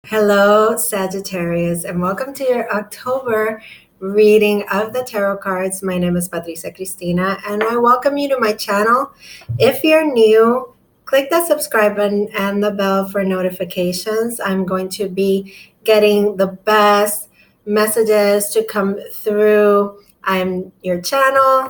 Hello, Sagittarius, and welcome to your October reading of the tarot cards. My name is Patricia Cristina, and I welcome you to my channel. If you're new, click that subscribe button and the bell for notifications. I'm going to be getting the best messages to come through. I'm your channel.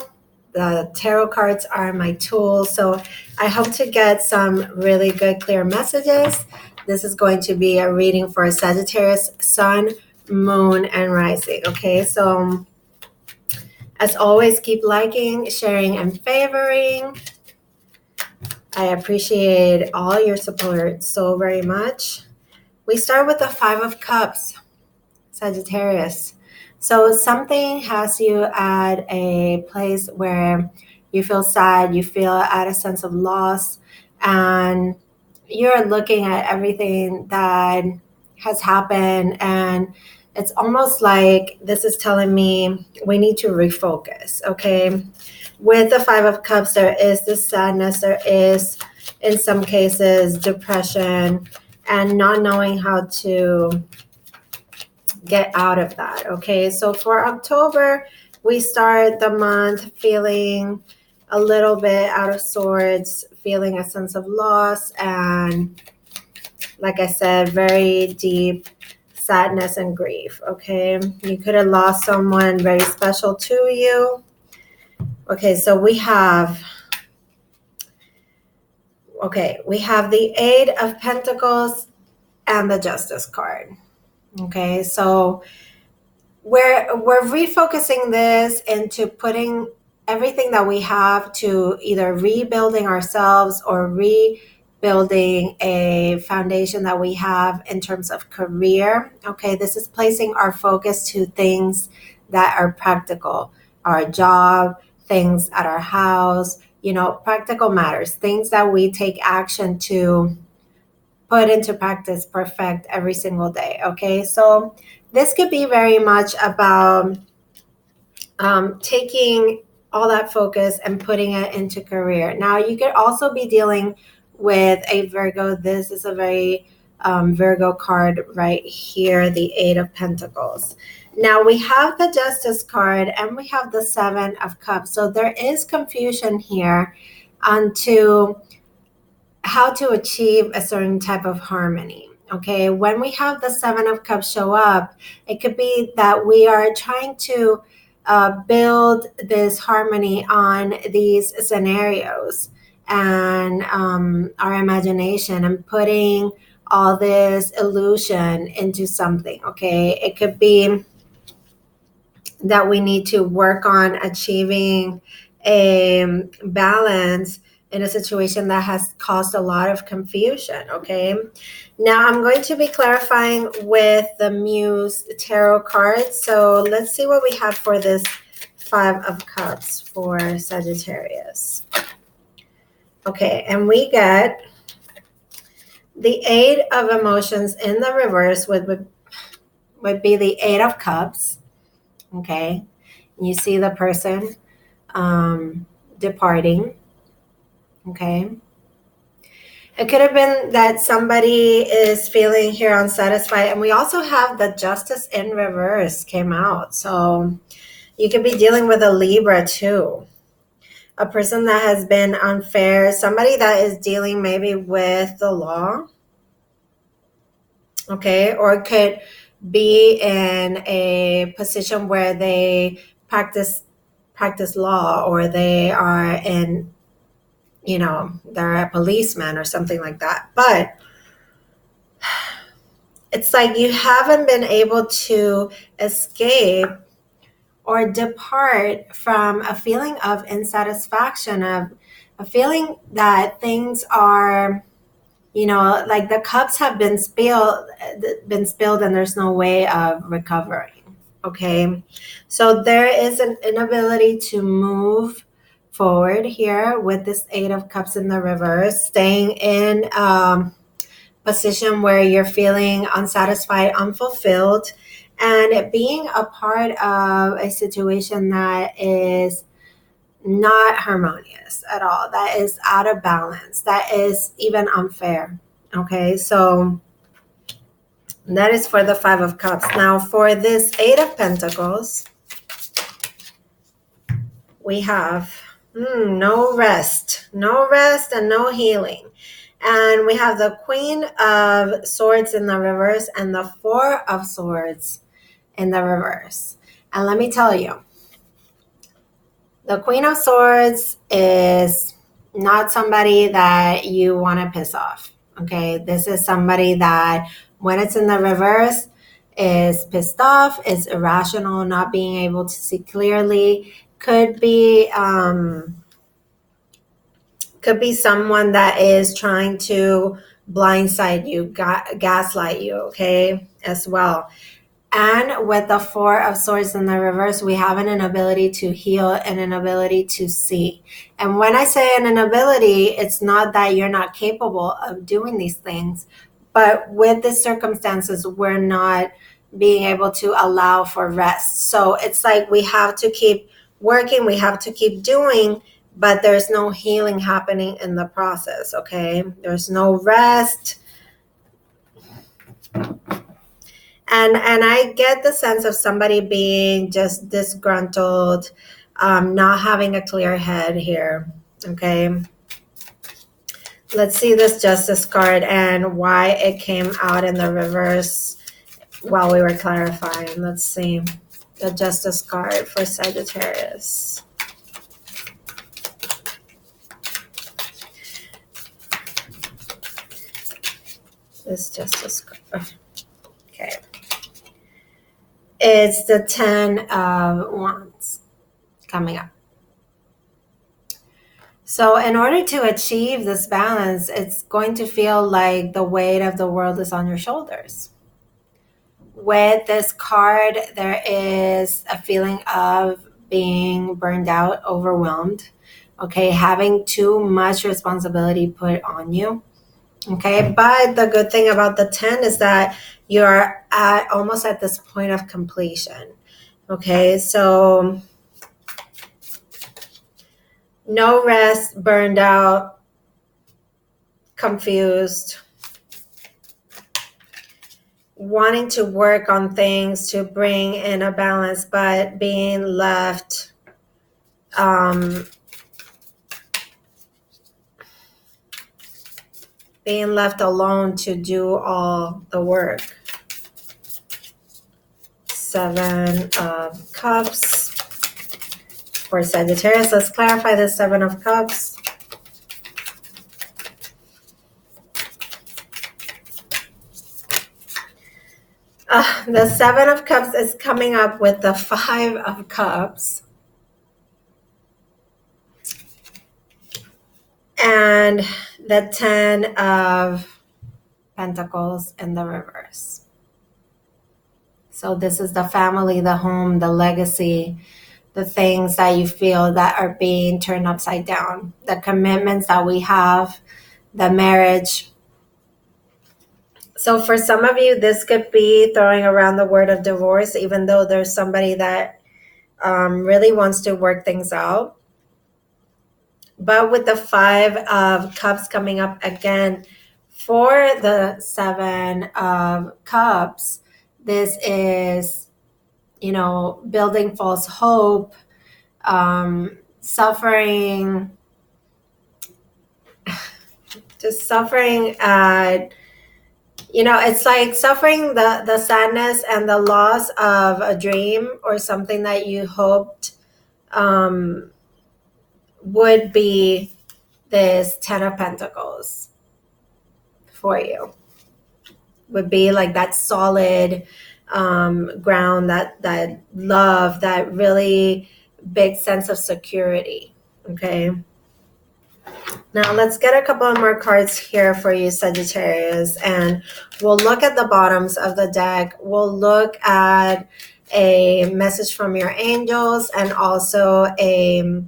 The tarot cards are my tool, so I hope to get some really good, clear messages. This is going to be a reading for Sagittarius, Sun, Moon, and Rising. Okay, so as always, keep liking, sharing, and favoring. I appreciate all your support so very much. We start with the Five of Cups, Sagittarius. So something has you at a place where you feel sad, you feel at a sense of loss, and you're looking at everything that has happened, and it's almost like this is telling me we need to refocus. Okay, with the Five of Cups, there is this sadness, there is in some cases depression, and not knowing how to get out of that. Okay, so for October, we start the month feeling a little bit out of sorts, feeling a sense of loss, and like I said, very deep sadness and grief. Okay, you could have lost someone very special to you. Okay, so we have the Eight of Pentacles and the Justice card. Okay, so we're refocusing this into putting everything that we have to either rebuilding ourselves or rebuilding a foundation that we have in terms of career. Okay, this is placing our focus to things that are practical, our job, things at our house, practical matters, things that we take action to put into practice, perfect every single day. Okay, so this could be very much about taking all that focus and putting it into career. Now, you could also be dealing with a Virgo. This is a very Virgo card right here, the Eight of Pentacles. Now, we have the Justice card and we have the Seven of Cups. So there is confusion here onto how to achieve a certain type of harmony. Okay, when we have the Seven of Cups show up, it could be that we are trying to build this harmony on these scenarios and our imagination and putting all this illusion into something. Okay, it could be that we need to work on achieving a balance in a situation that has caused a lot of confusion. Okay, now I'm going to be clarifying with the Muse tarot cards. So let's see what we have for this Five of Cups for Sagittarius. Okay, and we get the Eight of Emotions in the reverse would be the Eight of Cups. Okay, you see the person departing. Okay, it could have been that somebody is feeling here unsatisfied, and we also have the Justice in reverse came out. So you could be dealing with a Libra too, a person that has been unfair, somebody that is dealing maybe with the law. Okay, or it could be in a position where they practice law, or they are in, they're a policeman or something like that. But it's like you haven't been able to escape or depart from a feeling of insatisfaction, of a feeling that things are, like the cups have been spilled and there's no way of recovering. Okay, so there is an inability to move forward here with this Eight of Cups in the reverse, staying in position where you're feeling unsatisfied, unfulfilled, and it being a part of a situation that is not harmonious at all, that is out of balance, that is even unfair. Okay, so That is for the Five of Cups. Now for this Eight of Pentacles, we have no rest and no healing. And we have the Queen of Swords in the reverse and the Four of Swords in the reverse. And let me tell you, the Queen of Swords is not somebody that you want to piss off. Okay, this is somebody that when it's in the reverse is pissed off, is irrational, not being able to see clearly. Could be someone that is trying to blindside you, gaslight you, okay, as well. And with the Four of Swords in the reverse, we have an inability to heal and an inability to see. And when I say an inability, it's not that you're not capable of doing these things, but with the circumstances, we're not being able to allow for rest. So it's like we have to keep working, we have to keep doing, but there's no healing happening in the process, okay? There's no rest. And I get the sense of somebody being just disgruntled, not having a clear head here, okay? Let's see this Justice card and why it came out in the reverse while we were clarifying. Let's see the Justice card for Sagittarius. This Justice card. Okay. It's the 10 of Wands coming up. So in order to achieve this balance, it's going to feel like the weight of the world is on your shoulders. With this card, there is a feeling of being burned out, overwhelmed, okay, having too much responsibility put on you. Okay, but the good thing about the 10 is that you're almost at this point of completion. Okay, so no rest, burned out, confused, wanting to work on things to bring in a balance, but being left alone to do all the work. 7 of Cups for Sagittarius. Let's clarify the 7 of Cups. The 7 of Cups is coming up with the 5 of Cups. And the 10 of Pentacles in the reverse. So this is the family, the home, the legacy, the things that you feel that are being turned upside down, the commitments that we have, the marriage. So for some of you, this could be throwing around the word of divorce, even though there's somebody that really wants to work things out. But with the 5 of Cups coming up again for the 7 of Cups, this is, building false hope, suffering, just suffering. It's like suffering the sadness and the loss of a dream or something that you hoped would be this 10 of Pentacles for you. Would be like that solid ground, that love, that really big sense of security. Okay. Now let's get a couple of more cards here for you, Sagittarius, and we'll look at the bottoms of the deck. We'll look at a message from your angels and also a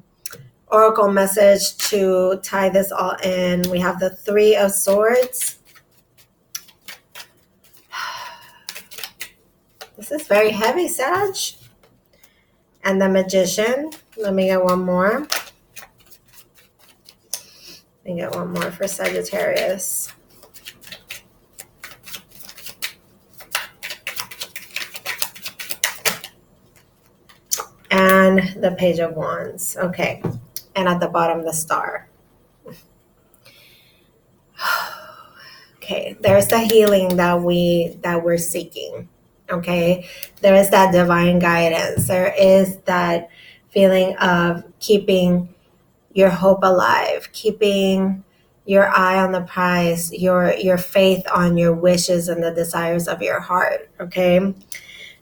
oracle message to tie this all in. We have the 3 of Swords. This is very heavy, Sag. And the Magician. Let me get one more. Let me get one more for Sagittarius. the Page of Wands. Okay. And at the bottom, the Star. Okay, there's the healing that we're seeking. Okay, there is that divine guidance. There is that feeling of keeping your hope alive, keeping your eye on the prize, your faith on your wishes and the desires of your heart. Okay,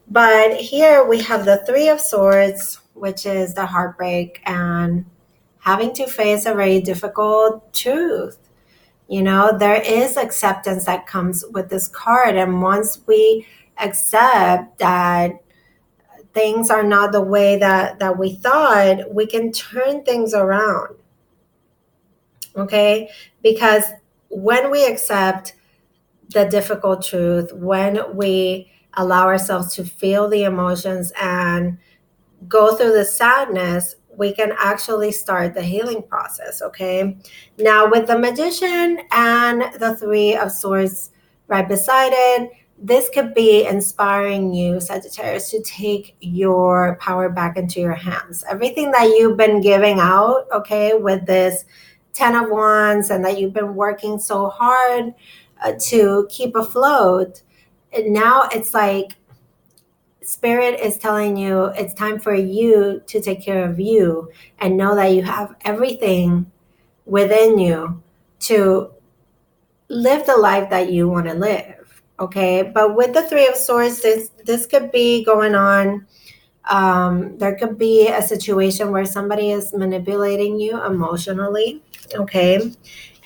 but here we have the Three of Swords, which is the heartbreak and having to face a very difficult truth. You know, there is acceptance that comes with this card. And once we accept that things are not the way that we thought, we can turn things around. Okay? Because when we accept the difficult truth, when we allow ourselves to feel the emotions and go through the sadness, we can actually start the healing process. Okay. Now, with the Magician and the Three of Swords right beside it, this could be inspiring you, Sagittarius, to take your power back into your hands. Everything that you've been giving out, okay, with this Ten of Wands, and that you've been working so hard to keep afloat, and now it's like Spirit is telling you it's time for you to take care of you and know that you have everything within you to live the life that you want to live. Okay. But with the Three of Swords, this could be going on. There could be a situation where somebody is manipulating you emotionally. Okay.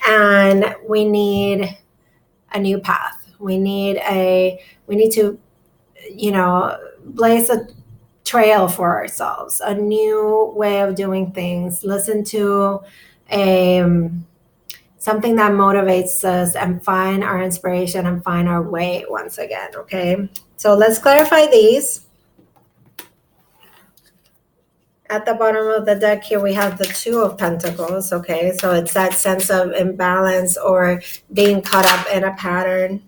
And we need a new path. We need to, blaze a trail for ourselves, a new way of doing things. Listen to something that motivates us and find our inspiration and find our way once again. Okay, so let's clarify these. At the bottom of the deck here, we have the Two of Pentacles. Okay, so it's that sense of imbalance or being caught up in a pattern.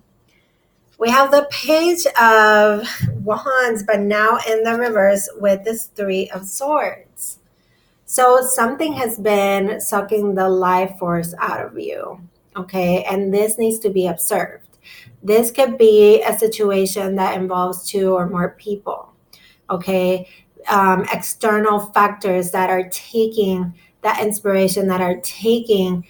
We have the Page of Wands, but now in the reverse with this Three of Swords. So something has been sucking the life force out of you, okay? And this needs to be observed. This could be a situation that involves two or more people, okay? External factors that are taking that inspiration, that are taking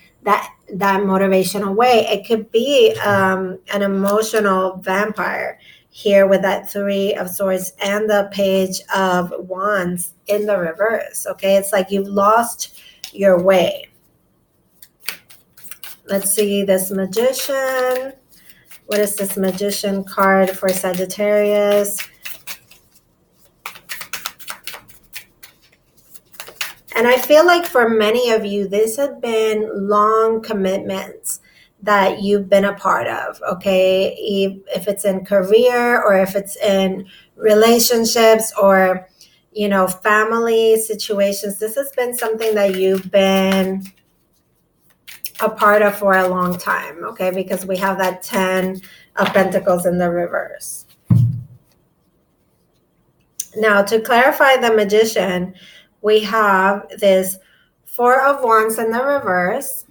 that motivation away. It could be an emotional vampire here with that Three of Swords and the Page of Wands in the reverse. Okay, it's like you've lost your way. Let's see this Magician. What is this Magician card for Sagittarius? And I feel like for many of you, this had been long commitments that you've been a part of, okay? If it's in career or if it's in relationships or, family situations, this has been something that you've been a part of for a long time, okay? Because we have that 10 of Pentacles in the reverse. Now, to clarify the Magician, we have this Four of Wands in the reverse.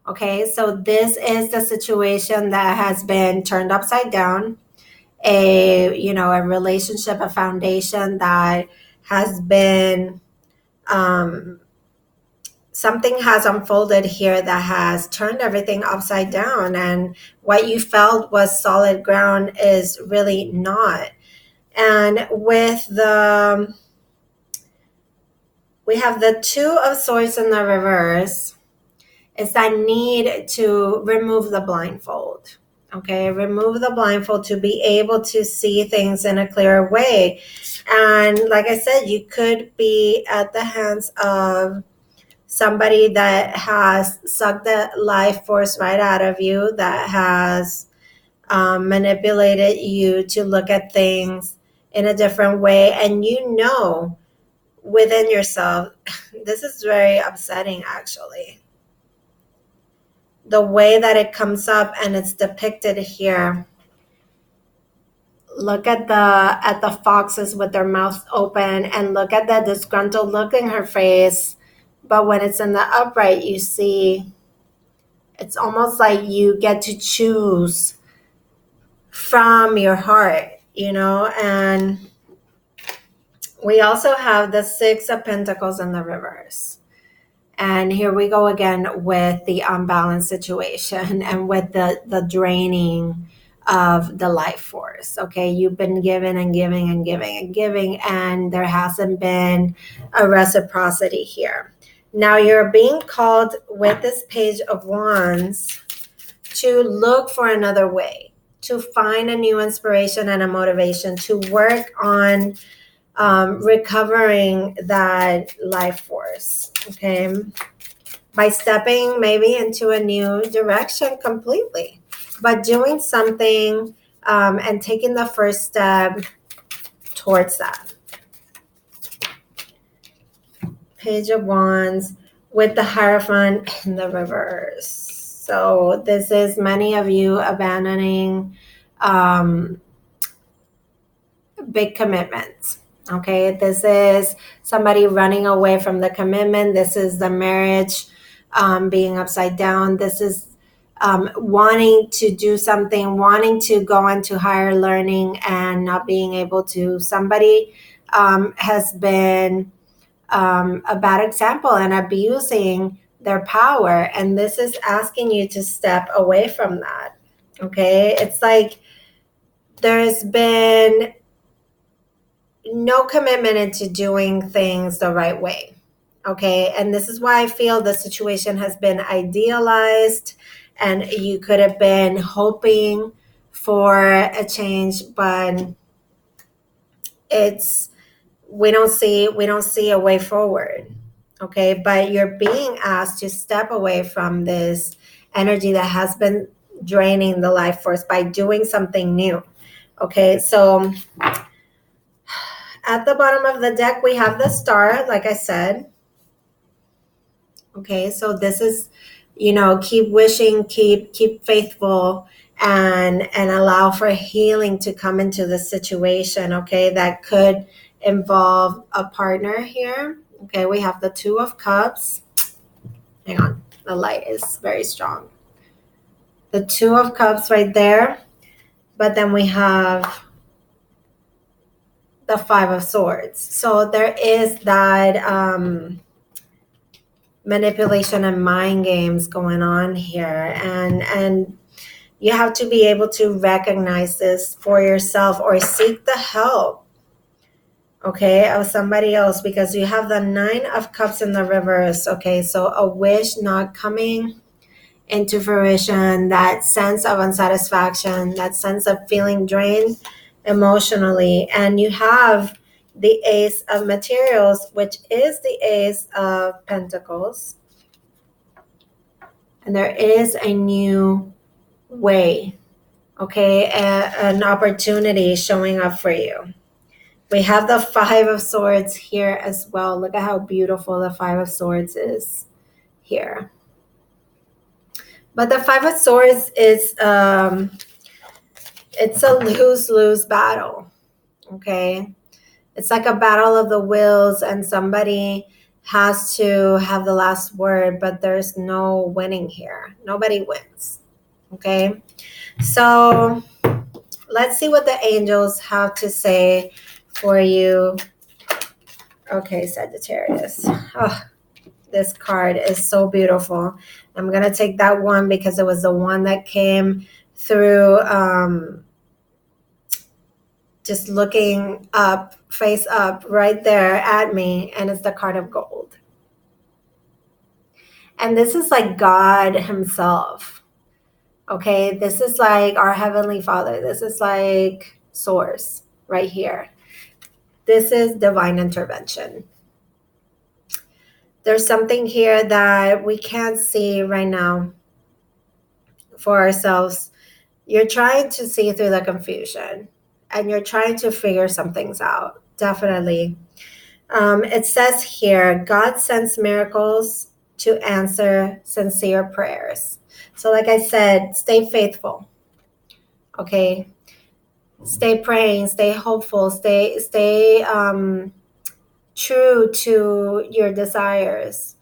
Okay, so this is the situation that has been turned upside down. A relationship, a foundation that has been, something has unfolded here that has turned everything upside down. And what you felt was solid ground is really not. And we have the Two of Swords in the reverse. It's that need to remove the blindfold. Okay, remove the blindfold to be able to see things in a clearer way. And like I said, you could be at the hands of somebody that has sucked the life force right out of you, that has manipulated you to look at things in a different way. And within yourself, this is very upsetting, actually. The way that it comes up and it's depicted here, Look at the foxes with their mouths open, and look at the disgruntled look in her face. But when it's in the upright, you see it's almost like you get to choose from your heart, and we also have the Six of Pentacles in the reverse. And here we go again with the unbalanced situation and with the draining of the life force. Okay, you've been giving and giving and giving and giving, and there hasn't been a reciprocity here. Now you're being called with this Page of Wands to look for another way, to find a new inspiration and a motivation, to work on recovering that life force, okay, by stepping maybe into a new direction completely, but doing something and taking the first step towards that. Page of Wands with the Hierophant in the reverse. So this is many of you abandoning big commitments. Okay, this is somebody running away from the commitment. This is the marriage being upside down. This is wanting to do something, wanting to go into higher learning and not being able to. Somebody has been a bad example and abusing their power. And this is asking you to step away from that. Okay, it's like there's been no commitment into doing things the right way. Okay, and this is why I feel the situation has been idealized and you could have been hoping for a change, but we don't see a way forward. Okay, but you're being asked to step away from this energy that has been draining the life force by doing something new. Okay, so at the bottom of the deck, we have the Star, like I said. Okay, so this is, keep wishing, keep faithful, and allow for healing to come into the situation. Okay, that could involve a partner here. Okay, we have the Two of Cups. Hang on, the light is very strong. The Two of Cups right there, but then we have the Five of Swords. So there is that manipulation and mind games going on here, and you have to be able to recognize this for yourself or seek the help, okay, of somebody else, because you have the Nine of Cups in the reverse. Okay, so a wish not coming into fruition, that sense of unsatisfaction, that sense of feeling drained emotionally. And you have the Ace of Materials, which is the Ace of Pentacles. And there is a new way, okay, an opportunity showing up for you. We have the Five of Swords here as well. Look at how beautiful the Five of Swords is here. But the Five of Swords is it's a lose-lose battle, okay? It's like a battle of the wills, and somebody has to have the last word, but there's no winning here. Nobody wins, okay? So let's see what the angels have to say for you. Okay, Sagittarius. Oh, this card is so beautiful. I'm going to take that one because it was the one that came through just looking up, face up, right there at me, and it's the card of gold. And this is like God himself, okay? This is like our Heavenly Father. This is like Source right here. This is divine intervention. There's something here that we can't see right now for ourselves. You're trying to see through the confusion, and you're trying to figure some things out, definitely. It says here, God sends miracles to answer sincere prayers. So like I said, stay faithful, okay? Stay praying, stay hopeful, stay true to your desires.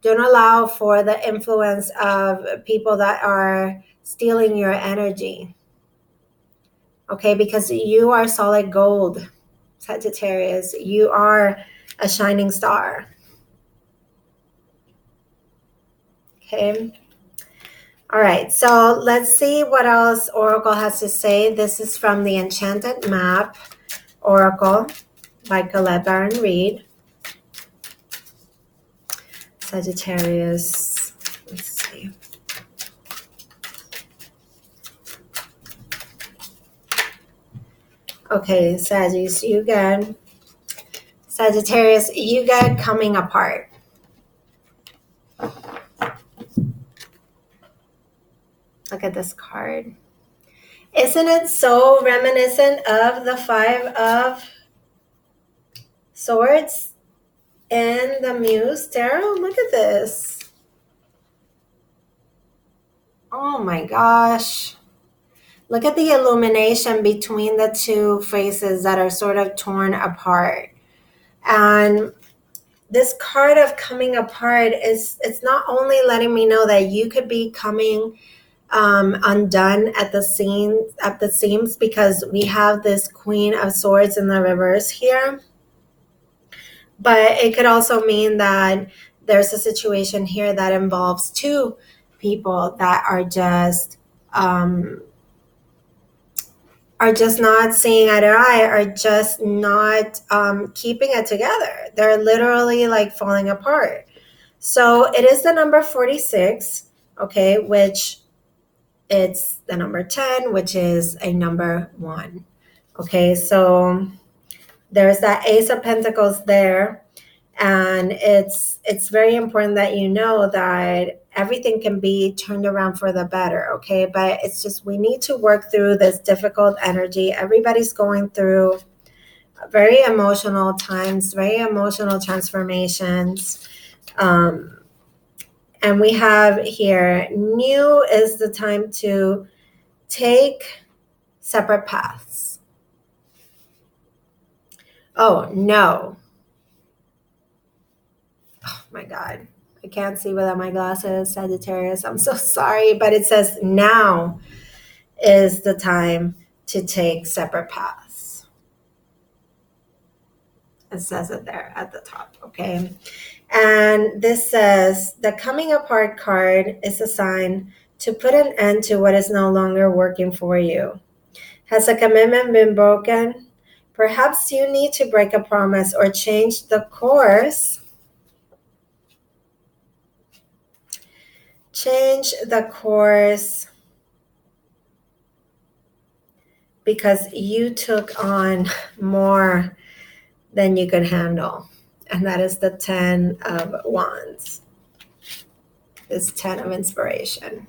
Don't allow for the influence of people that are stealing your energy. Okay, because you are solid gold, Sagittarius. You are a shining star. Okay. All right, so let's see what else Oracle has to say. This is from the Enchanted Map Oracle by Colette Baron Reed. Sagittarius. Let's see. Okay, Sagittarius, you got Sagittarius, you got coming apart. Look at this card. Isn't it so reminiscent of the Five of Swords and the Muse Tarot? Look at this. Oh my gosh. Look at the illumination between the two faces that are sort of torn apart. And this card of coming apart it's not only letting me know that you could be coming undone at the seams, because we have this Queen of Swords in the reverse here, but it could also mean that there's a situation here that involves two people that are just not seeing eye to eye, are just not keeping it together. They're literally like falling apart. So it is the number 46, okay, which it's the number 10, which is a number 1. Okay, so there's that Ace of Pentacles there. And it's very important that you know that everything can be turned around for the better, okay? But it's just we need to work through this difficult energy. Everybody's going through very emotional times, very emotional transformations. And we have here, new is the time to take separate paths. Oh, no. Oh my God. I can't see without my glasses, Sagittarius. I'm so sorry, but it says now is the time to take separate paths. It says it there at the top, okay? And this says the coming apart card is a sign to put an end to what is no longer working for you. Has a commitment been broken? Perhaps you need to break a promise or change the course. Change the course because you took on more than you could handle. And that is the 10 of Wands. This 10 of Inspiration.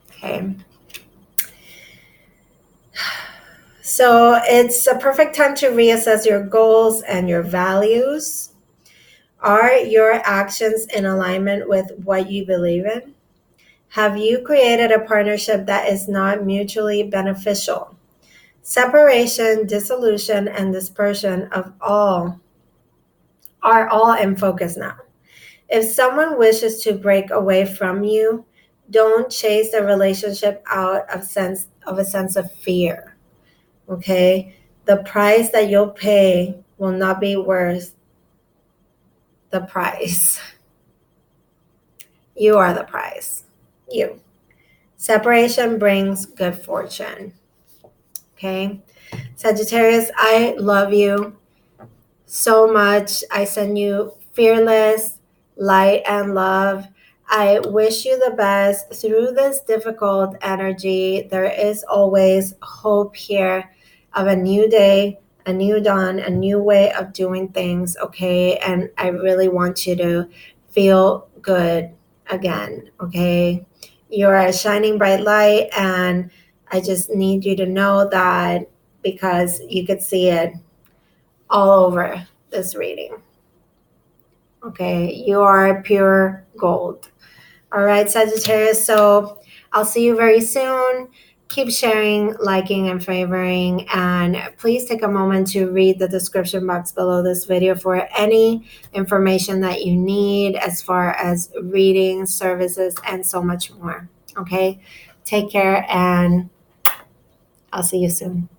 Okay. So it's a perfect time to reassess your goals and your values. Are your actions in alignment with what you believe in? Have you created a partnership that is not mutually beneficial? Separation, dissolution, and dispersion of all are all in focus now. If someone wishes to break away from you, don't chase the relationship out of a sense of fear. Okay? The price that you'll pay will not be worth the price. You are the price. You. Separation brings good fortune. Okay? Sagittarius, I love you so much. I send you fearless light and love. I wish you the best through this difficult energy. There is always hope here of a new day, a new dawn, a new way of doing things, okay? And I really want you to feel good again, okay? You're a shining bright light, and I just need you to know that, because you could see it all over this reading. Okay, you are pure gold. All right, Sagittarius. So I'll see you very soon. keep sharing, liking, and favoring. And please take a moment to read the description box below this video for any information that you need as far as reading, services, and so much more. Okay? Take care, and I'll see you soon.